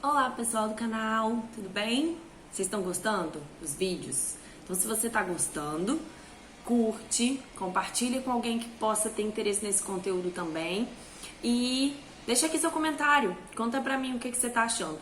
Olá pessoal do canal, tudo bem? Vocês estão gostando dos vídeos? Então se você está gostando, curte, compartilha com alguém que possa ter interesse nesse conteúdo também e deixa aqui seu comentário, conta pra mim o que você tá achando.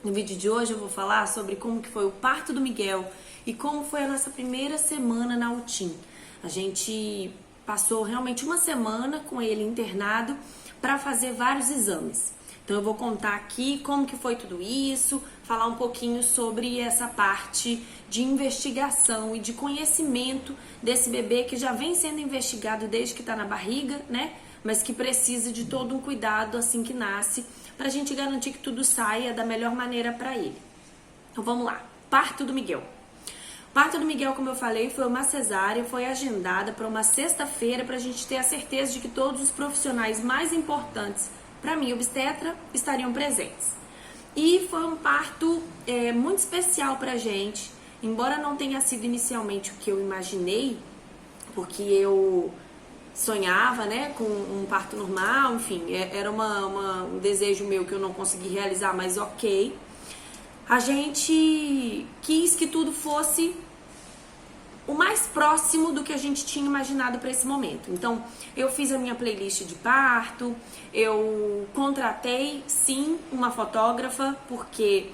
No vídeo de hoje eu vou falar sobre como que foi o parto do Miguel e como foi a nossa primeira semana na UTIM. A gente passou realmente uma semana com ele internado para fazer vários exames. Então eu vou contar aqui como que foi tudo isso, falar um pouquinho sobre essa parte de investigação e de conhecimento desse bebê que já vem sendo investigado desde que está na barriga, né? Mas que precisa de todo um cuidado assim que nasce, para a gente garantir que tudo saia da melhor maneira para ele. Então vamos lá, parto do Miguel. O parto do Miguel, como eu falei, foi uma cesárea, foi agendada para uma sexta-feira para a gente ter a certeza de que todos os profissionais mais importantes para mim, obstetra, estariam presentes. E foi um parto muito especial pra gente, embora não tenha sido inicialmente o que eu imaginei, porque eu sonhava, né, com um parto normal, enfim, era um desejo meu que eu não consegui realizar, mas ok. A gente quis que tudo fosse o mais próximo do que a gente tinha imaginado para esse momento. Então, eu fiz a minha playlist de parto, eu contratei, sim, uma fotógrafa, porque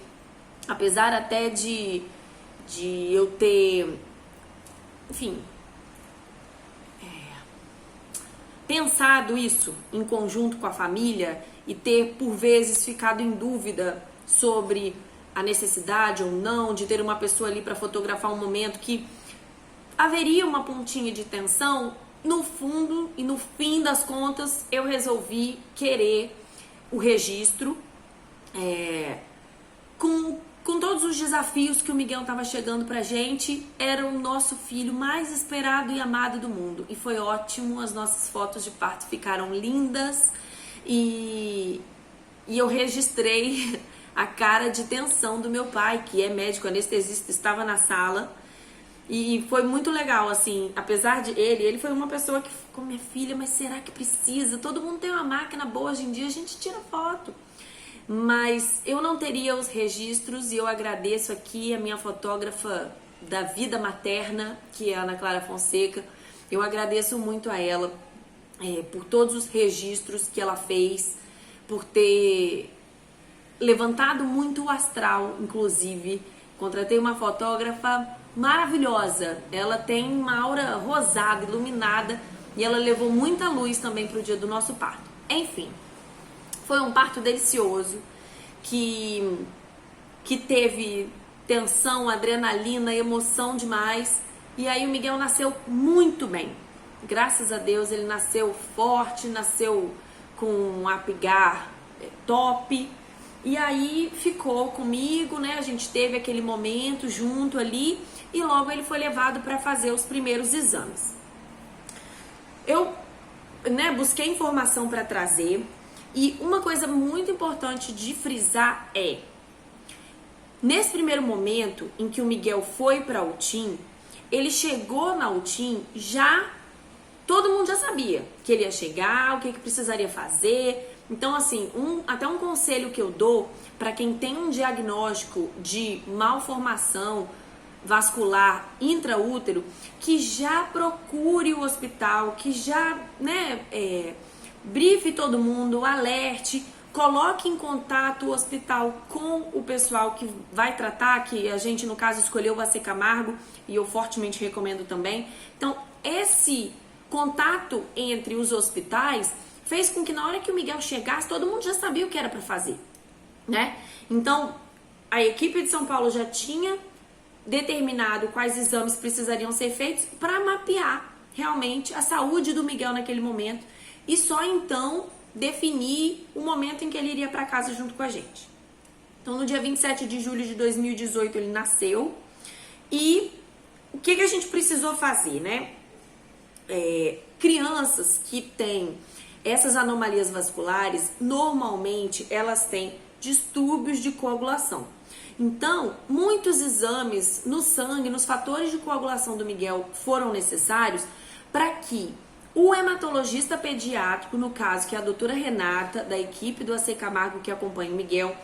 apesar até de eu ter, enfim, pensado isso em conjunto com a família e ter, por vezes, ficado em dúvida sobre a necessidade ou não de ter uma pessoa ali para fotografar um momento que haveria uma pontinha de tensão, no fundo e no fim das contas eu resolvi querer o registro com todos os desafios que o Miguel estava chegando pra gente. Era o nosso filho mais esperado e amado do mundo e foi ótimo, as nossas fotos de parto ficaram lindas e eu registrei a cara de tensão do meu pai, que é médico anestesista, estava na sala. E foi muito legal, assim, apesar de ele foi uma pessoa que ficou, minha filha, mas será que precisa? Todo mundo tem uma máquina boa hoje em dia, a gente tira foto. Mas eu não teria os registros e eu agradeço aqui a minha fotógrafa da vida materna, que é a Ana Clara Fonseca. Eu agradeço muito a ela por todos os registros que ela fez, por ter levantado muito o astral, inclusive. Contratei uma fotógrafa maravilhosa, ela tem uma aura rosada, iluminada, e ela levou muita luz também para o dia do nosso parto. Enfim, foi um parto delicioso, que teve tensão, adrenalina, emoção demais, e aí o Miguel nasceu muito bem. Graças a Deus ele nasceu forte, nasceu com um apigar top, e aí ficou comigo, né? A gente teve aquele momento junto ali e logo ele foi levado para fazer os primeiros exames. Eu, busquei informação para trazer e uma coisa muito importante de frisar é: nesse primeiro momento em que o Miguel foi para a UTIM, ele chegou na UTIM todo mundo já sabia que ele ia chegar, o que precisaria fazer. Então, assim, até um conselho que eu dou para quem tem um diagnóstico de malformação vascular intraútero, que já procure o hospital, que já, brife todo mundo, alerte, coloque em contato o hospital com o pessoal que vai tratar, que a gente, no caso, escolheu o AC Camargo, e eu fortemente recomendo também. Então, esse contato entre os hospitais fez com que na hora que o Miguel chegasse, todo mundo já sabia o que era para fazer, né? Então, a equipe de São Paulo já tinha determinado quais exames precisariam ser feitos para mapear realmente a saúde do Miguel naquele momento e só então definir o momento em que ele iria para casa junto com a gente. Então, no dia 27 de julho de 2018, ele nasceu. E o que a gente precisou fazer, né? Crianças que têm essas anomalias vasculares, normalmente elas têm distúrbios de coagulação. Então, muitos exames no sangue, nos fatores de coagulação do Miguel foram necessários para que O hematologista pediátrico, no caso, que é a doutora Renata, da equipe do AC Camargo que acompanha o Miguel,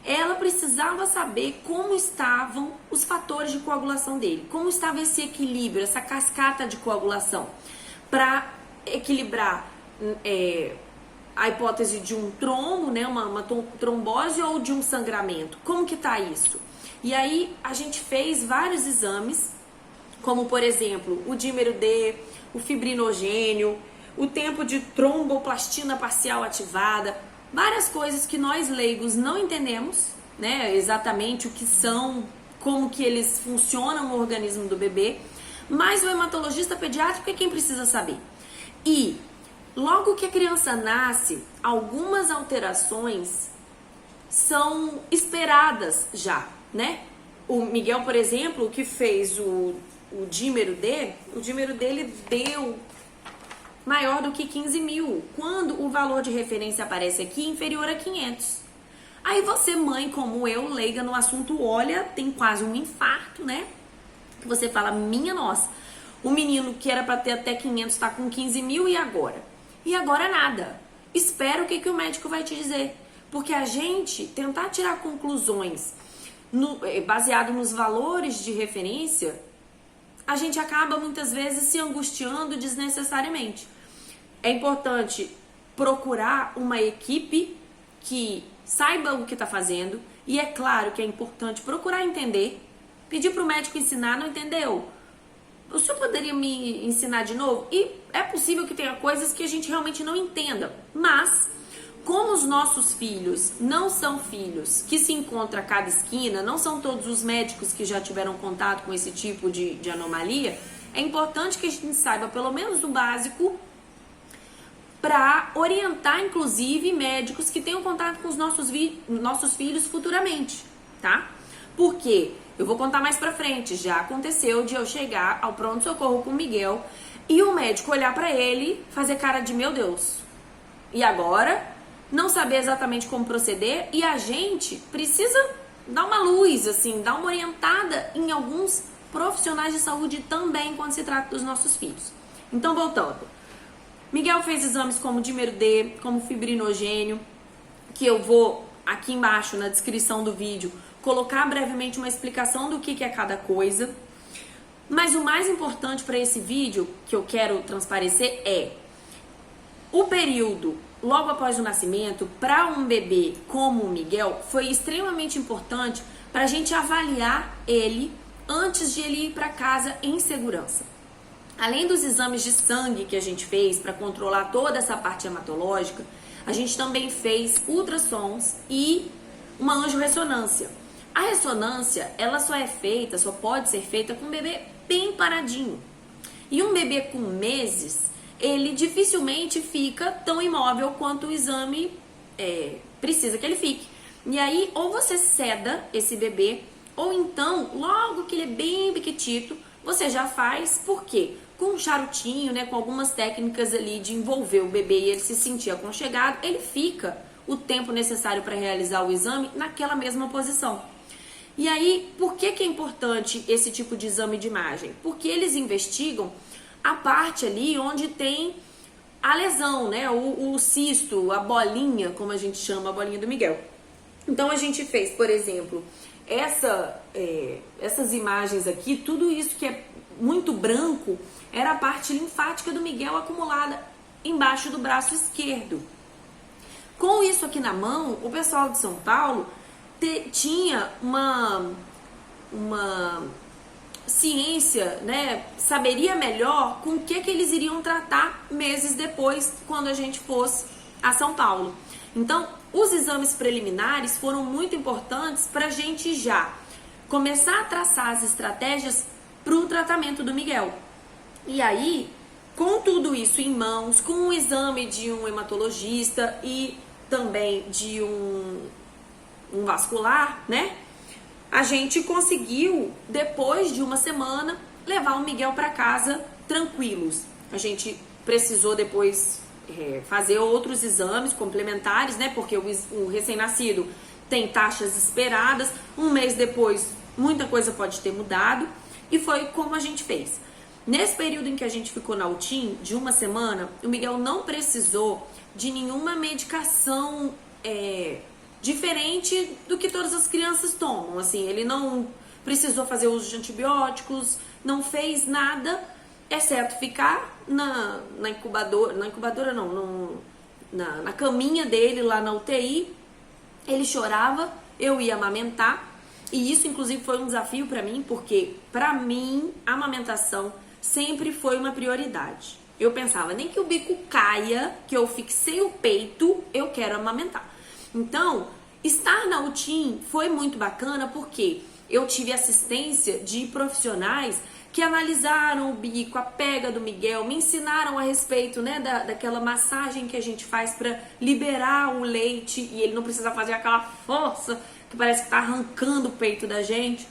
ela precisava saber como estavam os fatores de coagulação dele, como estava esse equilíbrio, essa cascata de coagulação, para equilibrar a hipótese de um trombo, né, uma trombose ou de um sangramento. Como que tá isso? E aí a gente fez vários exames, como por exemplo o dímero D, o fibrinogênio, o tempo de tromboplastina parcial ativada, várias coisas que nós leigos não entendemos, né, exatamente o que são, como que eles funcionam no organismo do bebê, mas o hematologista pediátrico é quem precisa saber. E logo que a criança nasce, algumas alterações são esperadas já, né? O Miguel, por exemplo, que fez o dímero D, o dímero dele deu maior do que 15 mil, quando o valor de referência aparece aqui inferior a 500. Aí você, mãe, como eu, leiga no assunto, olha, tem quase um infarto, né? Que você fala, minha nossa, o menino que era para ter até 500 tá com 15 mil e agora? E agora nada. Espera o que o médico vai te dizer. Porque a gente tentar tirar conclusões baseado nos valores de referência, a gente acaba muitas vezes se angustiando desnecessariamente. É importante procurar uma equipe que saiba o que está fazendo, e é claro que é importante procurar entender, pedir para o médico ensinar, não entendeu? O senhor poderia me ensinar de novo? E é possível que tenha coisas que a gente realmente não entenda, mas como os nossos filhos não são filhos que se encontram a cada esquina, não são todos os médicos que já tiveram contato com esse tipo de anomalia, é importante que a gente saiba pelo menos o básico para orientar, inclusive, médicos que tenham contato com os nossos filhos futuramente, tá? Porque, eu vou contar mais pra frente, já aconteceu de eu chegar ao pronto-socorro com o Miguel e o médico olhar pra ele, fazer cara de meu Deus, e agora? Não saber exatamente como proceder, e a gente precisa dar uma luz, assim, dar uma orientada em alguns profissionais de saúde também quando se trata dos nossos filhos. Então, voltando. Miguel fez exames como dímero D, como fibrinogênio, que eu vou aqui embaixo na descrição do vídeo colocar brevemente uma explicação do que é cada coisa. Mas o mais importante para esse vídeo que eu quero transparecer é o período logo após o nascimento, para um bebê como o Miguel, foi extremamente importante para a gente avaliar ele antes de ele ir para casa em segurança. Além dos exames de sangue que a gente fez para controlar toda essa parte hematológica, a gente também fez ultrassons e uma angiorressonância. A ressonância, ela só pode ser feita com um bebê bem paradinho. E um bebê com meses, ele dificilmente fica tão imóvel quanto o exame precisa que ele fique. E aí, ou você seda esse bebê, ou então, logo que ele é bem pequitito, você já faz, por quê? Com um charutinho, né, com algumas técnicas ali de envolver o bebê e ele se sentir aconchegado, ele fica o tempo necessário para realizar o exame naquela mesma posição. E aí, por que é importante esse tipo de exame de imagem? Porque eles investigam a parte ali onde tem a lesão, né? O cisto, a bolinha, como a gente chama, a bolinha do Miguel. Então a gente fez, por exemplo, essas imagens aqui, tudo isso que é muito branco, era a parte linfática do Miguel acumulada embaixo do braço esquerdo. Com isso aqui na mão, o pessoal de São Paulo tinha uma ciência, né, saberia melhor com o que eles iriam tratar meses depois, quando a gente fosse a São Paulo. Então, os exames preliminares foram muito importantes para a gente já começar a traçar as estratégias para o tratamento do Miguel. E aí, com tudo isso em mãos, com o exame de um hematologista e também de um vascular, né? A gente conseguiu, depois de uma semana, levar o Miguel para casa tranquilos. A gente precisou depois fazer outros exames complementares, né? Porque o recém-nascido tem taxas esperadas. Um mês depois, muita coisa pode ter mudado. E foi como a gente fez. Nesse período em que a gente ficou na UTIM, de uma semana, o Miguel não precisou de nenhuma medicação diferente do que todas as crianças tomam. Assim, ele não precisou fazer uso de antibióticos, não fez nada, exceto ficar na incubadora não, na caminha dele lá na UTI. Ele chorava, eu ia amamentar, e isso inclusive foi um desafio pra mim, porque pra mim a amamentação sempre foi uma prioridade. Eu pensava, nem que o bico caia, que eu fixei o peito, eu quero amamentar. Então, estar na UTIM foi muito bacana porque eu tive assistência de profissionais que analisaram o bico, a pega do Miguel, me ensinaram a respeito, né, daquela massagem que a gente faz para liberar o leite e ele não precisa fazer aquela força que parece que tá arrancando o peito da gente.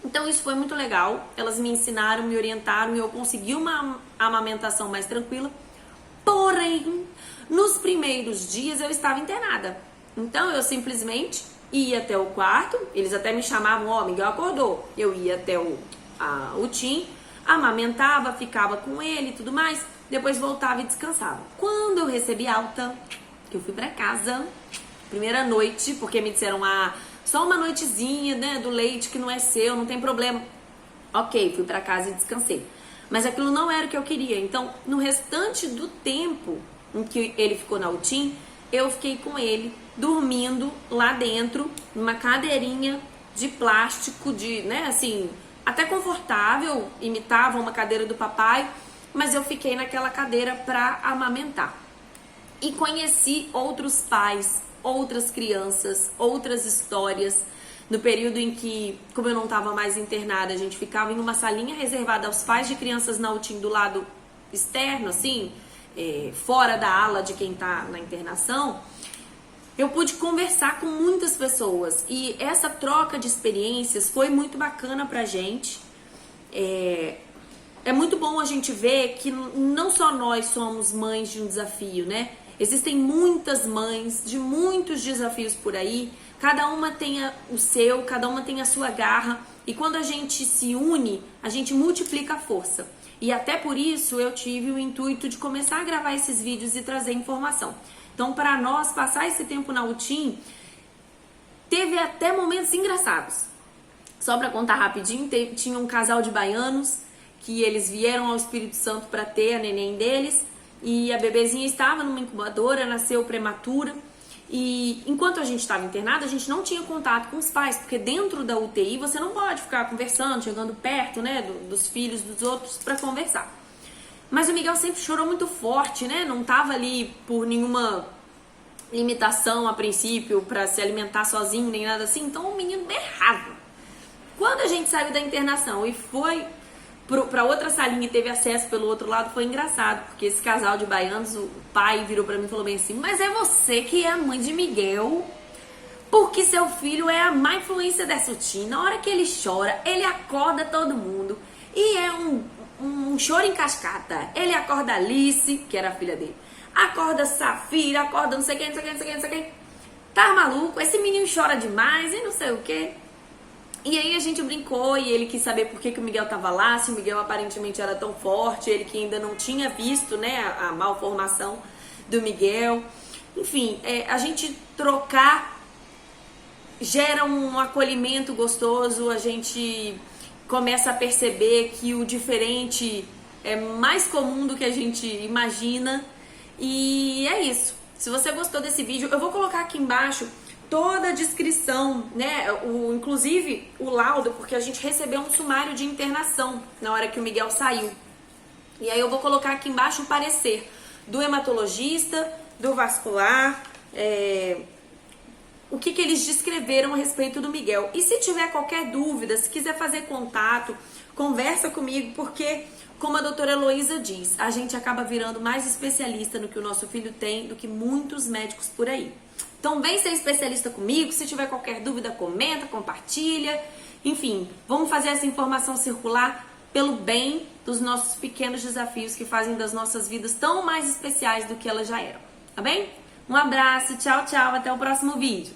Então isso foi muito legal, elas me ensinaram, me orientaram e eu consegui uma amamentação mais tranquila. Porém, nos primeiros dias eu estava internada. Então eu simplesmente ia até o quarto, eles até me chamavam, ó, Miguel acordou. Eu ia até o UTIM, amamentava, ficava com ele e tudo mais, depois voltava e descansava. Quando eu recebi alta, que eu fui pra casa, primeira noite, porque me disseram, só uma noitezinha, né, do leite que não é seu, não tem problema. Ok, fui pra casa e descansei. Mas aquilo não era o que eu queria. Então, no restante do tempo em que ele ficou na UTIM, eu fiquei com ele, dormindo lá dentro, numa cadeirinha de plástico, né, assim, até confortável, imitava uma cadeira do papai, mas eu fiquei naquela cadeira pra amamentar. E conheci outros pais, outras crianças, outras histórias. No período em que, como eu não estava mais internada, a gente ficava em uma salinha reservada aos pais de crianças na UTIM do lado externo, assim, fora da ala de quem está na internação. Eu pude conversar com muitas pessoas e essa troca de experiências foi muito bacana pra gente. É muito bom a gente ver que não só nós somos mães de um desafio, né? Existem muitas mães de muitos desafios por aí, cada uma tem o seu, cada uma tem a sua garra, e quando a gente se une, a gente multiplica a força. E até por isso eu tive o intuito de começar a gravar esses vídeos e trazer informação. Então, para nós, passar esse tempo na UTIM, teve até momentos engraçados. Só para contar rapidinho, tinha um casal de baianos que eles vieram ao Espírito Santo para ter a neném deles, e a bebezinha estava numa incubadora, nasceu prematura, e enquanto a gente estava internada, a gente não tinha contato com os pais, porque dentro da UTI você não pode ficar conversando, chegando perto, né, dos filhos dos outros para conversar. Mas o Miguel sempre chorou muito forte, né, não estava ali por nenhuma limitação a princípio para se alimentar sozinho, nem nada assim, então o menino berrava. Quando a gente saiu da internação e foi pra outra salinha e teve acesso pelo outro lado, foi engraçado, porque esse casal de baianos, o pai virou pra mim e falou bem assim, mas é você que é a mãe de Miguel, porque seu filho é a má influência dessa UTIM. Na hora que ele chora, ele acorda todo mundo, e é um choro em cascata. Ele acorda a Alice, que era a filha dele, acorda Safira, acorda não sei quem, não sei quem, não sei quem, não sei quem. Tá maluco? Esse menino chora demais e não sei o que. E aí a gente brincou e ele quis saber por que o Miguel tava lá, se o Miguel aparentemente era tão forte, ele que ainda não tinha visto, né, a malformação do Miguel. Enfim, a gente trocar gera um acolhimento gostoso, a gente começa a perceber que o diferente é mais comum do que a gente imagina. E é isso. Se você gostou desse vídeo, eu vou colocar aqui embaixo toda a descrição, né, inclusive o laudo, porque a gente recebeu um sumário de internação na hora que o Miguel saiu. E aí eu vou colocar aqui embaixo o parecer do hematologista, do vascular, o que eles descreveram a respeito do Miguel. E se tiver qualquer dúvida, se quiser fazer contato, conversa comigo, porque, como a doutora Heloísa diz, a gente acaba virando mais especialista no que o nosso filho tem do que muitos médicos por aí. Então vem ser especialista comigo, se tiver qualquer dúvida, comenta, compartilha. Enfim, vamos fazer essa informação circular pelo bem dos nossos pequenos desafios que fazem das nossas vidas tão mais especiais do que elas já eram. Tá bem? Um abraço, tchau, tchau, até o próximo vídeo.